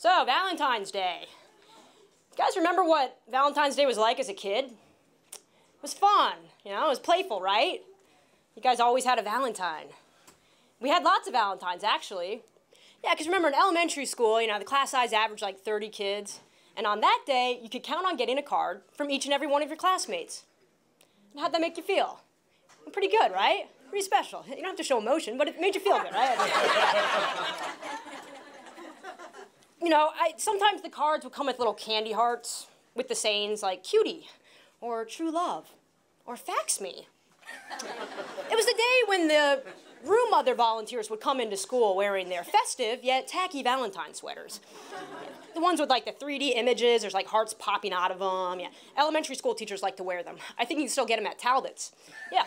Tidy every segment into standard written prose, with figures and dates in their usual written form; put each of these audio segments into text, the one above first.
So, Valentine's Day. You guys remember what Valentine's Day was like as a kid? It was fun, you know, it was playful, right? You guys always had a Valentine. We had lots of Valentines, actually. Yeah, because remember in elementary school, you know, the class size averaged like 30 kids. And on that day, you could count on getting a card from each and every one of your classmates. And how'd that make you feel? Pretty good, right? Pretty special. You don't have to show emotion, but it made you feel good, right? You know, sometimes the cards would come with little candy hearts with the sayings like cutie, or true love, or fax me. It was the day when the room mother volunteers would come into school wearing their festive yet tacky Valentine sweaters. The ones with like the 3D images, there's like hearts popping out of them. Yeah, elementary school teachers like to wear them. I think you can still get them at Talbot's. Yeah.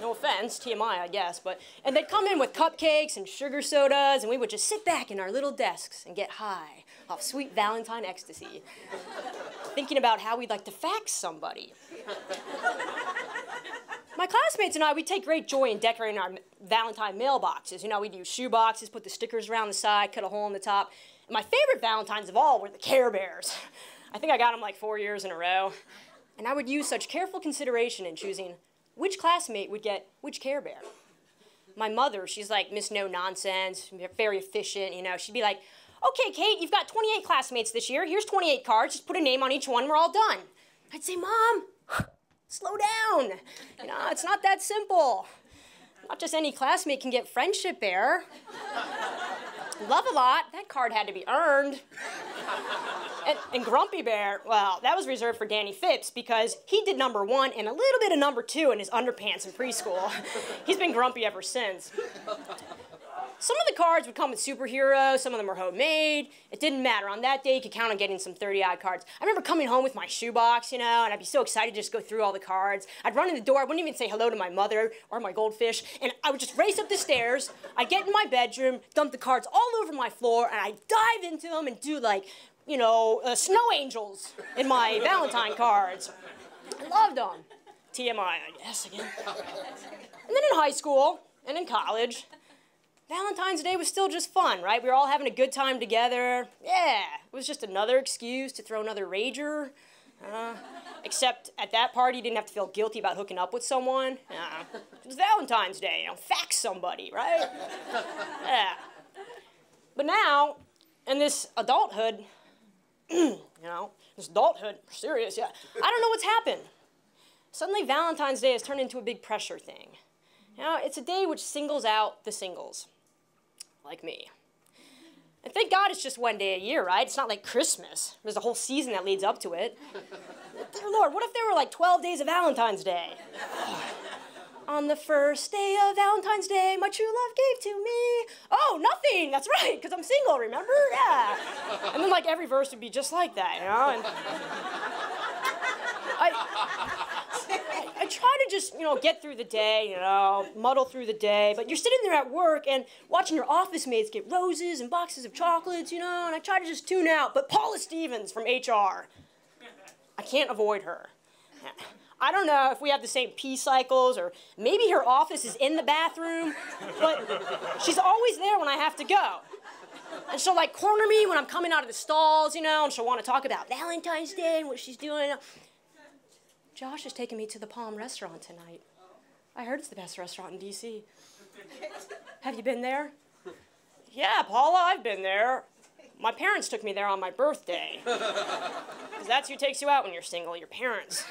No offense, TMI, I guess, and they'd come in with cupcakes and sugar sodas, and we would just sit back in our little desks and get high off sweet Valentine ecstasy, thinking about how we'd like to fax somebody. My classmates and I, we'd take great joy in decorating our Valentine mailboxes. You know, we'd use shoe boxes, put the stickers around the side, cut a hole in the top. And my favorite Valentines of all were the Care Bears. I think I got them like 4 years in a row. And I would use such careful consideration in choosing which classmate would get which Care Bear. My mother, she's like Miss No Nonsense, very efficient, you know. She'd be like, okay, Kate, you've got 28 classmates this year. Here's 28 cards. Just put a name on each one. We're all done. I'd say, Mom, slow down. You know, it's not that simple. Not just any classmate can get Friendship Bear. Love a Lot, that card had to be earned. And Grumpy Bear, well, that was reserved for Danny Phipps because he did number 1 and a little bit of number 2 in his underpants in preschool. He's been grumpy ever since. Some of the cards would come with superheroes, some of them were homemade. It didn't matter. On that day, you could count on getting some 30-odd cards. I remember coming home with my shoebox, you know, and I'd be so excited to just go through all the cards. I'd run in the door, I wouldn't even say hello to my mother or my goldfish, and I would just race up the stairs. I'd get in my bedroom, dump the cards all over my floor, and I'd dive into them and do like, you know, snow angels in my Valentine cards. I loved them. TMI, I guess, again. And then in high school and in college, Valentine's Day was still just fun, right? We were all having a good time together. Yeah, it was just another excuse to throw another rager. Except at that party, you didn't have to feel guilty about hooking up with someone. It was Valentine's Day, you know, fax somebody, right? Yeah. But now, in this adulthood, you know, this adulthood, serious, yeah, I don't know what's happened. Suddenly, Valentine's Day has turned into a big pressure thing. You know, it's a day which singles out the singles, like me. And thank God it's just one day a year, right? It's not like Christmas. There's a whole season that leads up to it. Dear Lord, what if there were like 12 days of Valentine's Day? On the first day of Valentine's Day, my true love gave to me. Oh, nothing, that's right, because I'm single, remember? Yeah. And then like every verse would be just like that, you know? And I try to just, you know, get through the day, you know, muddle through the day, but you're sitting there at work and watching your office mates get roses and boxes of chocolates, you know, and I try to just tune out, but Paula Stevens from HR, I can't avoid her. I don't know if we have the same pee cycles or maybe her office is in the bathroom, but she's always there when I have to go. And she'll like corner me when I'm coming out of the stalls, you know, and she'll want to talk about Valentine's Day and what she's doing. Josh is taking me to the Palm restaurant tonight. I heard it's the best restaurant in DC. Have you been there? Yeah, Paula, I've been there. My parents took me there on my birthday. Because that's who takes you out when you're single, your parents.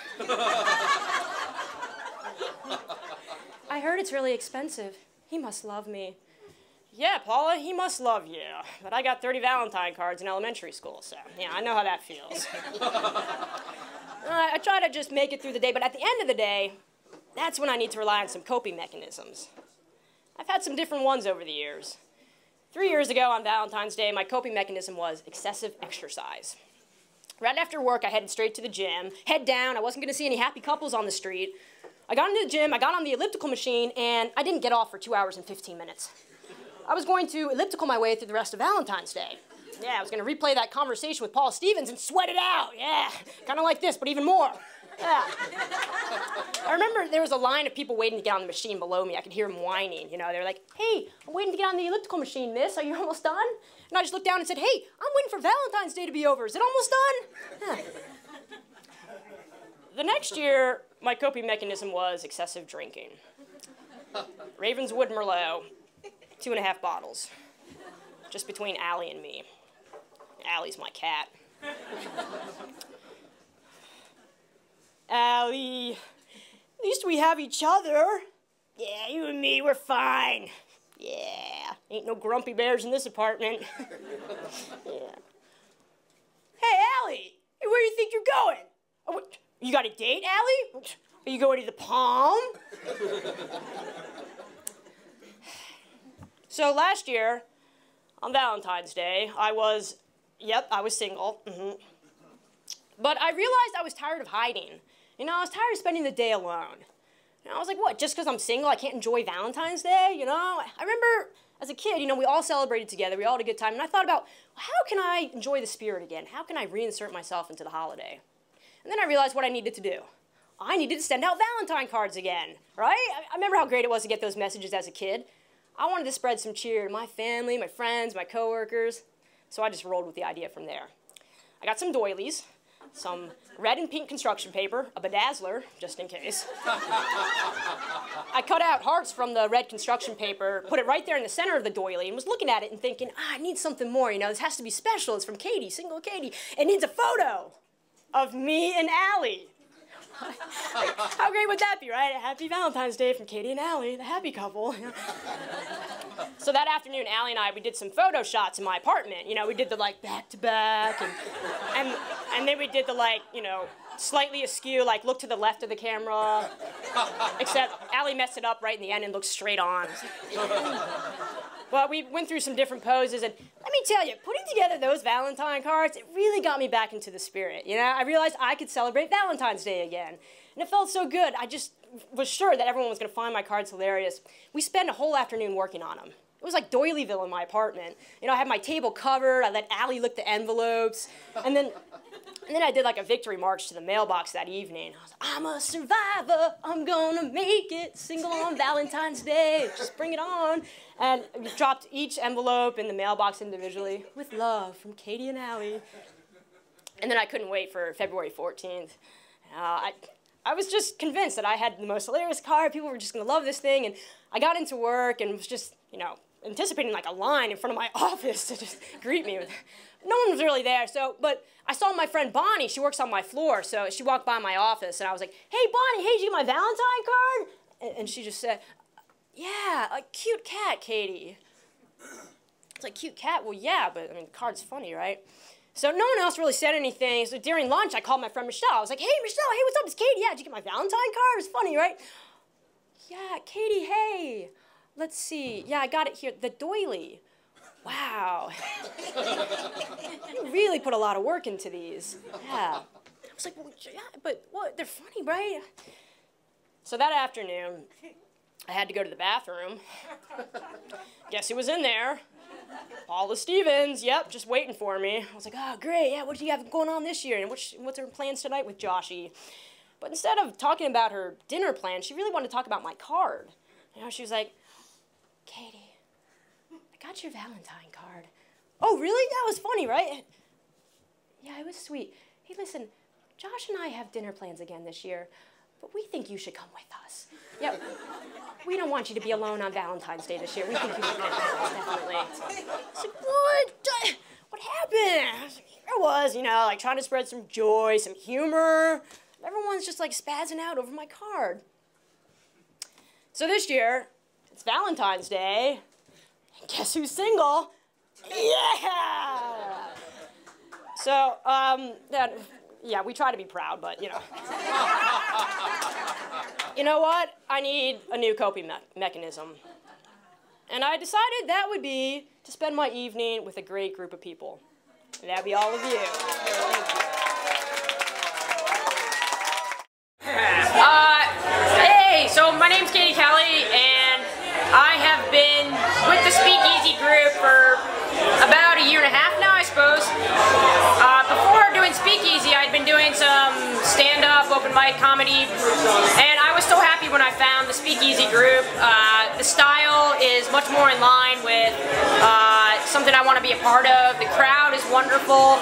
I heard it's really expensive. He must love me. Yeah, Paula, he must love you. But I got 30 Valentine cards in elementary school, so yeah, I know how that feels. I try to just make it through the day, but at the end of the day, that's when I need to rely on some coping mechanisms. I've had some different ones over the years. 3 years ago on Valentine's Day, my coping mechanism was excessive exercise. Right after work, I headed straight to the gym, head down. I wasn't going to see any happy couples on the street. I got into the gym, I got on the elliptical machine, and I didn't get off for 2 hours and 15 minutes. I was going to elliptical my way through the rest of Valentine's Day. Yeah, I was going to replay that conversation with Paul Stevens and sweat it out. Yeah, kind of like this, but even more. Yeah. I remember there was a line of people waiting to get on the machine below me. I could hear them whining, you know. They were like, hey, I'm waiting to get on the elliptical machine, miss. Are you almost done? And I just looked down and said, hey, I'm waiting for Valentine's Day to be over. Is it almost done? Yeah. The next year, my coping mechanism was excessive drinking. Ravenswood Merlot, 2.5 bottles. Just between Allie and me. Allie's my cat. Allie, at least we have each other. Yeah, you and me, we're fine. Yeah, ain't no grumpy bears in this apartment. Yeah. Hey, Allie, hey, where do you think you're going? Oh, what, you got a date, Allie? Are you going to the Palm? So last year, on Valentine's Day, I was single. But I realized I was tired of hiding. You know, I was tired of spending the day alone. You know, I was like, what, just because I'm single, I can't enjoy Valentine's Day? You know, I remember as a kid, you know, we all celebrated together, we all had a good time, and I thought about, well, how can I enjoy the spirit again? How can I reinsert myself into the holiday? And then I realized what I needed to do. I needed to send out Valentine cards again, right? I remember how great it was to get those messages as a kid. I wanted to spread some cheer to my family, my friends, my coworkers, so I just rolled with the idea from there. I got some doilies, some red and pink construction paper, a bedazzler, just in case. I cut out hearts from the red construction paper, put it right there in the center of the doily, and was looking at it and thinking, I need something more, you know, this has to be special. It's from Katie, single Katie. It needs a photo of me and Allie. How great would that be, right? A happy Valentine's Day from Katie and Allie, the happy couple. So that afternoon, Allie and I, we did some photo shots in my apartment. You know, we did the, like, back-to-back, and then we did the, like, you know, slightly askew, like, look to the left of the camera. Except Allie messed it up right in the end and looked straight on. Well, we went through some different poses, and let me tell you, putting together those Valentine cards, it really got me back into the spirit. You know, I realized I could celebrate Valentine's Day again. And it felt so good. I just was sure that everyone was going to find my cards hilarious. We spent a whole afternoon working on them. It was like Doilyville in my apartment. You know, I had my table covered. I let Allie lick the envelopes. And then I did like a victory march to the mailbox that evening. I was like, I'm a survivor. I'm going to make it. Single on Valentine's Day. Just bring it on. And we dropped each envelope in the mailbox individually. With love from Katie and Allie. And then I couldn't wait for February 14th. I was just convinced that I had the most hilarious card. People were just going to love this thing. And I got into work and was just, you know, anticipating like a line in front of my office to just greet me. No one was really there, but I saw my friend Bonnie. She works on my floor, so she walked by my office, and I was like, hey, Bonnie, hey, did you get my Valentine card? And she just said, yeah, a cute cat, Katie. It's like, cute cat? Well, yeah, but, I mean, the card's funny, right? So no one else really said anything, so during lunch, I called my friend Michelle. I was like, hey, Michelle, hey, what's up? It's Katie. Yeah, did you get my Valentine card? It's funny, right? Yeah, Katie, hey. Let's see. Yeah, I got it here. The doily. Wow. You really put a lot of work into these. Yeah. I was like, well, yeah, but what? They're funny, right? So that afternoon, I had to go to the bathroom. Guess who was in there? Paula Stevens. Yep, just waiting for me. I was like, oh, great. Yeah, what do you have going on this year? And what's her plans tonight with Joshy? But instead of talking about her dinner plan, she really wanted to talk about my card. You know, she was like, Katie, I got your Valentine card. Oh, really? That was funny, right? Yeah, it was sweet. Hey, listen, Josh and I have dinner plans again this year, but we think you should come with us. Yeah, we don't want you to be alone on Valentine's Day this year. We think you should come with us, definitely. I was like, what? What happened? I was like, here I was, you know, like trying to spread some joy, some humor. Everyone's just like spazzing out over my card. So this year, it's Valentine's Day, and guess who's single? Yeah! So, yeah, we try to be proud, but, you know. You know what? I need a new coping mechanism. And I decided that would be to spend my evening with a great group of people. And that'd be all of you. Thank you. Hey, so my name's Katie Kelly, and I have been with the Speakeasy group for about a year and a half now, I suppose. Before doing Speakeasy, I'd been doing some stand-up, open open mic comedy, and I was so happy when I found the Speakeasy group. The style is much more in line with something I want to be a part of. The crowd is wonderful.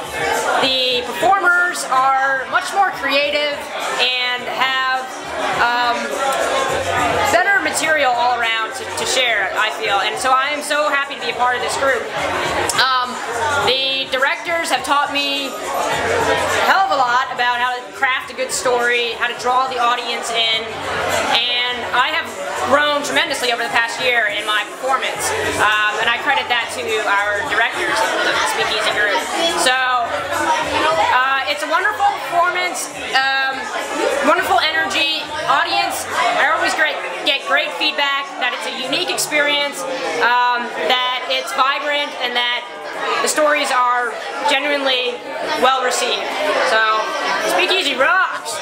The performers are much more creative and have better material all around to share, I feel. And so I am so happy to be a part of this group. The directors have taught me a hell of a lot about how to craft a good story, how to draw the audience in, and I have grown tremendously over the past year in my performance, and I credit that to our directors of the Speakeasy group. So it's a wonderful performance, wonderful energy. Audience, I always get great feedback that it's a unique experience, that it's vibrant, and that the stories are genuinely well received. So, Speakeasy rocks!